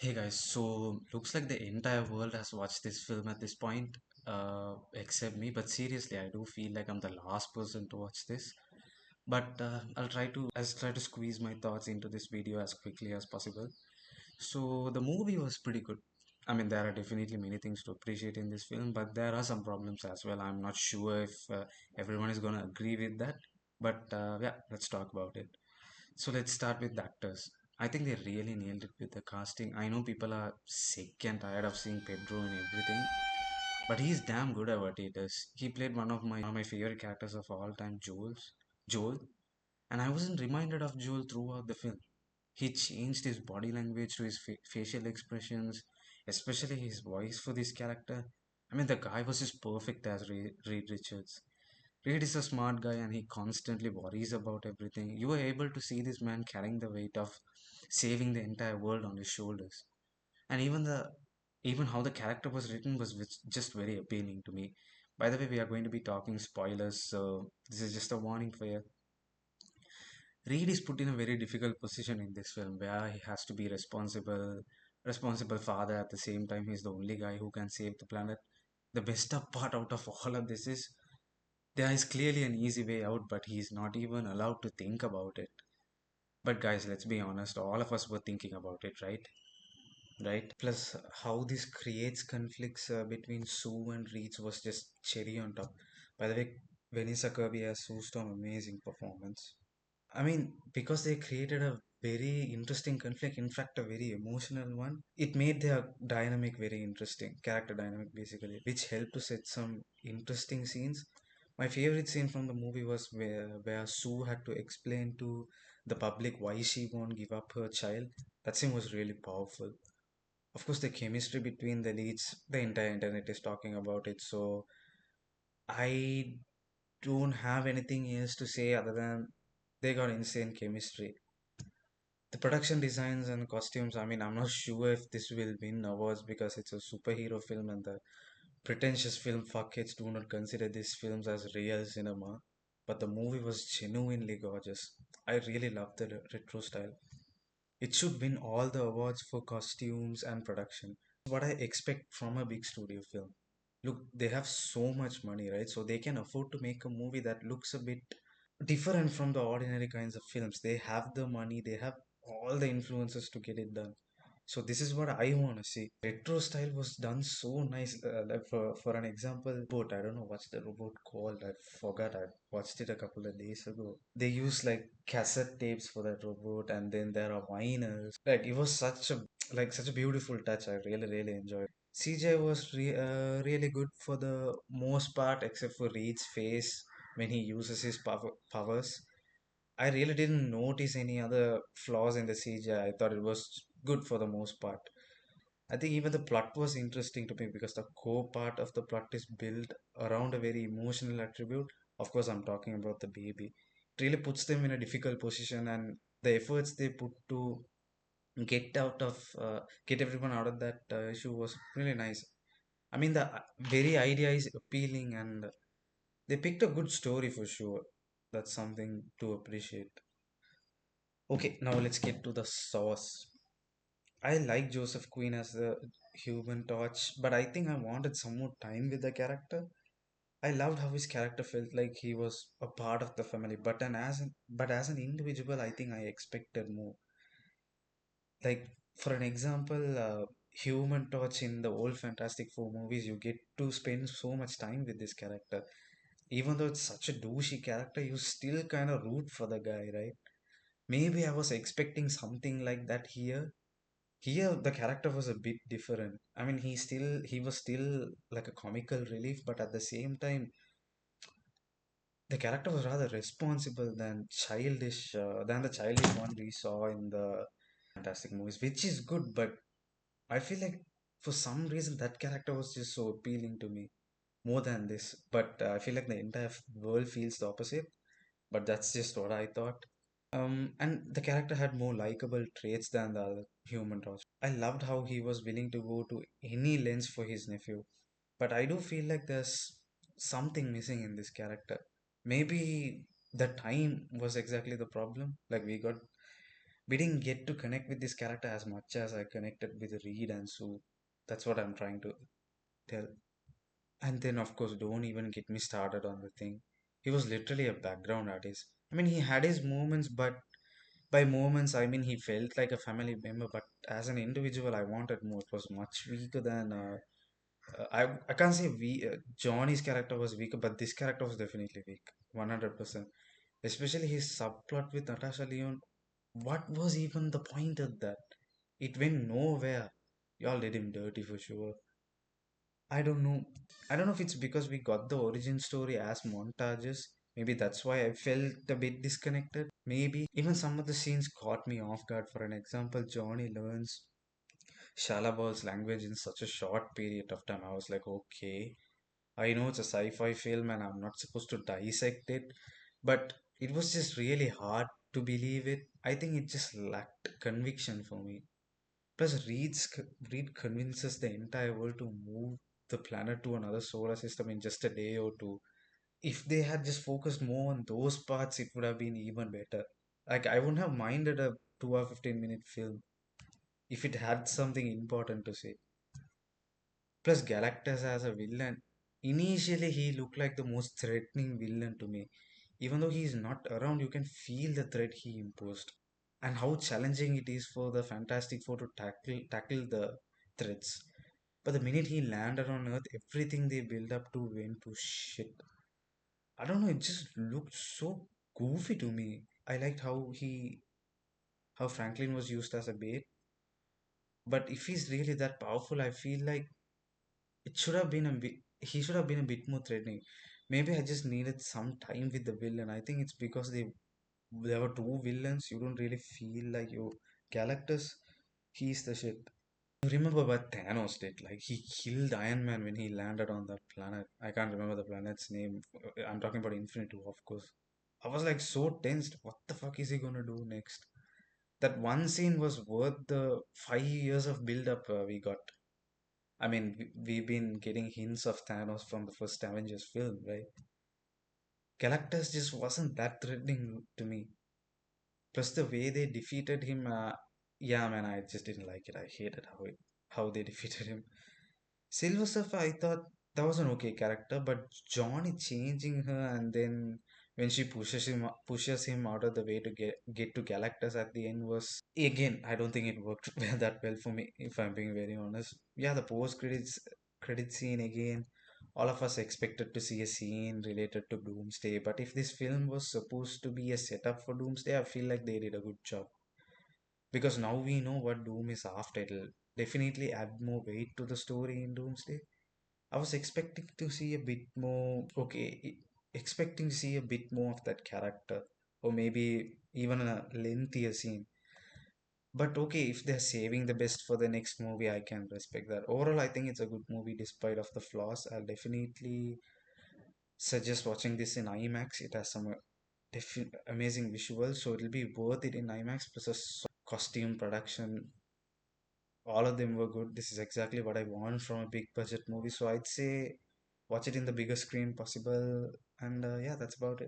Hey guys, so looks like the entire world has watched this film at this point, except me. But seriously, I do feel like I'm the last person to watch this. But I'll try to squeeze my thoughts into this video as quickly as possible. So the movie was pretty good. I mean, there are definitely many things to appreciate in this film, but there are some problems as well. I'm not sure if everyone is gonna agree with that. But yeah, let's talk about it. So let's start with the actors. I think they really nailed it with the casting. I know people are sick and tired of seeing Pedro and everything, but he's damn good at what he does. He played one of my favorite characters of all time, Joel, and I wasn't reminded of Joel throughout the film. He changed his body language to his facial expressions, especially his voice for this character. I mean, the guy was just perfect as Reed Richards. Reed is a smart guy and he constantly worries about everything. You were able to see this man carrying the weight of saving the entire world on his shoulders. And even how the character was written was just very appealing to me. By the way, we are going to be talking spoilers, so this is just a warning for you. Reed is put in a very difficult position in this film where he has to be responsible father at the same time he's the only guy who can save the planet. The best part out of all of this is there is clearly an easy way out, but he's not even allowed to think about it. But guys, let's be honest, all of us were thinking about it, right? Right? Plus, how this creates conflicts between Sue and Reeds was just cherry on top. By the way, Vanessa Kirby as Sue Storm, amazing performance. I mean, because they created a very interesting conflict, in fact, a very emotional one. It made their dynamic very interesting, character dynamic basically, which helped to set some interesting scenes. My favorite scene from the movie was where Sue had to explain to the public why she won't give up her child. That scene was really powerful. Of course, the chemistry between the leads, the entire internet is talking about it, so I don't have anything else to say other than they got insane chemistry. The production designs and costumes, I mean, I'm not sure if this will win awards because it's a superhero film and the pretentious film fuckheads do not consider these films as real cinema. But the movie was genuinely gorgeous. I really loved the retro style. It should win all the awards for costumes and production. What I expect from a big studio film. Look, they have so much money, right? So they can afford to make a movie that looks a bit different from the ordinary kinds of films. They have the money, they have all the influences to get it done. So this is what I want to see. Retro style was done so nice. Like for an example, robot. I don't know what's the robot called. I forgot. I watched it a couple of days ago. They use like cassette tapes for that robot, and then there are viners. Like it was such a beautiful touch. I really enjoyed. CJ was really good for the most part, except for Reed's face when he uses his powers. I really didn't notice any other flaws in the CGI. I thought it was good for the most part. I think even the plot was interesting to me because the core part of the plot is built around a very emotional attribute. Of course, I'm talking about the baby. It really puts them in a difficult position, and the efforts they put to get everyone out of that issue was really nice. I mean, the very idea is appealing, and they picked a good story for sure. That's something to appreciate. Okay, now let's get to the sauce. I like Joseph Quinn as the human torch, but I think I wanted some more time with the character. I loved how his character felt like he was a part of the family, but as an individual, I think I expected more. Like for an example, Human Torch in the old Fantastic Four movies, you get to spend so much time with this character. Even though it's such a douchey character, you still kind of root for the guy, right? Maybe I was expecting something like that here. Here, the character was a bit different. I mean, he was still like a comical relief, but at the same time, the character was rather responsible than the childish one we saw in the Fantastic movies, which is good. But I feel like for some reason that character was just so appealing to me more than this. But I feel like the entire world feels the opposite. But that's just what I thought. And the character had more likable traits than the other human torch. I loved how he was willing to go to any lengths for his nephew. But I do feel like there's something missing in this character. Maybe the time was exactly the problem. Like we got We didn't get to connect with this character as much as I connected with Reed and Sue. That's what I'm trying to tell. And then, of course, don't even get me started on the thing. He was literally a background artist. I mean, he had his moments, but by moments, I mean, he felt like a family member. But as an individual, I wanted more. It was much weaker than. I can't say Johnny's character was weaker, but this character was definitely weak. 100%. Especially his subplot with Natasha Leon. What was even the point of that? It went nowhere. Y'all did him dirty for sure. I don't know. I don't know if it's because we got the origin story as montages. Maybe that's why I felt a bit disconnected. Maybe even some of the scenes caught me off guard. For an example, Johnny learns Shalabal's language in such a short period of time. I was like, okay, I know it's a sci-fi film and I'm not supposed to dissect it, but it was just really hard to believe it. I think it just lacked conviction for me. Plus, Reed convinces the entire world to move the planet to another solar system in just a day or two. If they had just focused more on those parts, it would have been even better. Like, I wouldn't have minded a 2 or 15-minute film if it had something important to say. Plus, Galactus as a villain, initially he looked like the most threatening villain to me. Even though he is not around, you can feel the threat he imposed and how challenging it is for the Fantastic Four to tackle the threats. But the minute he landed on Earth, everything they built up to went to shit. I don't know, it just looked so goofy to me. I liked how Franklin was used as a bait, but if he's really that powerful, I feel like it should have been a bit he should have been a bit more threatening. Maybe I just needed some time with the villain. I think it's because there were two villains. You don't really feel like you Galactus, he's the shit. You remember what Thanos did? Like he killed Iron Man when he landed on that planet. I can't remember the planet's name. I'm talking about Infinity War, of course. I was like so tensed. What the fuck is he gonna do next? That one scene was worth the 5 years of build up we got. I mean, we've been getting hints of Thanos from the first Avengers film, right? Galactus just wasn't that threatening to me. Plus, the way they defeated him, yeah, man, I just didn't like it. I hated how they defeated him. Silver Surfer, I thought that was an okay character, but Johnny changing her and then when she pushes him out of the way to get to Galactus at the end was again, I don't think it worked that well for me, if I'm being very honest. Yeah, the credit scene again. All of us expected to see a scene related to Doomsday, but if this film was supposed to be a setup for Doomsday, I feel like they did a good job. Because now we know what Doom is after. It'll definitely add more weight to the story in Doomsday. I was expecting to see a bit more, expecting to see a bit more of that character, or maybe even a lengthier scene. But okay, if they're saving the best for the next movie, I can respect that. Overall, I think it's a good movie despite of the flaws. I'll definitely suggest watching this in IMAX. It has some amazing visuals, so it'll be worth it in IMAX. Plus, a costume production, all of them were good. This is exactly what I want from a big budget movie. So I'd say watch it in the biggest screen possible. And yeah, that's about it.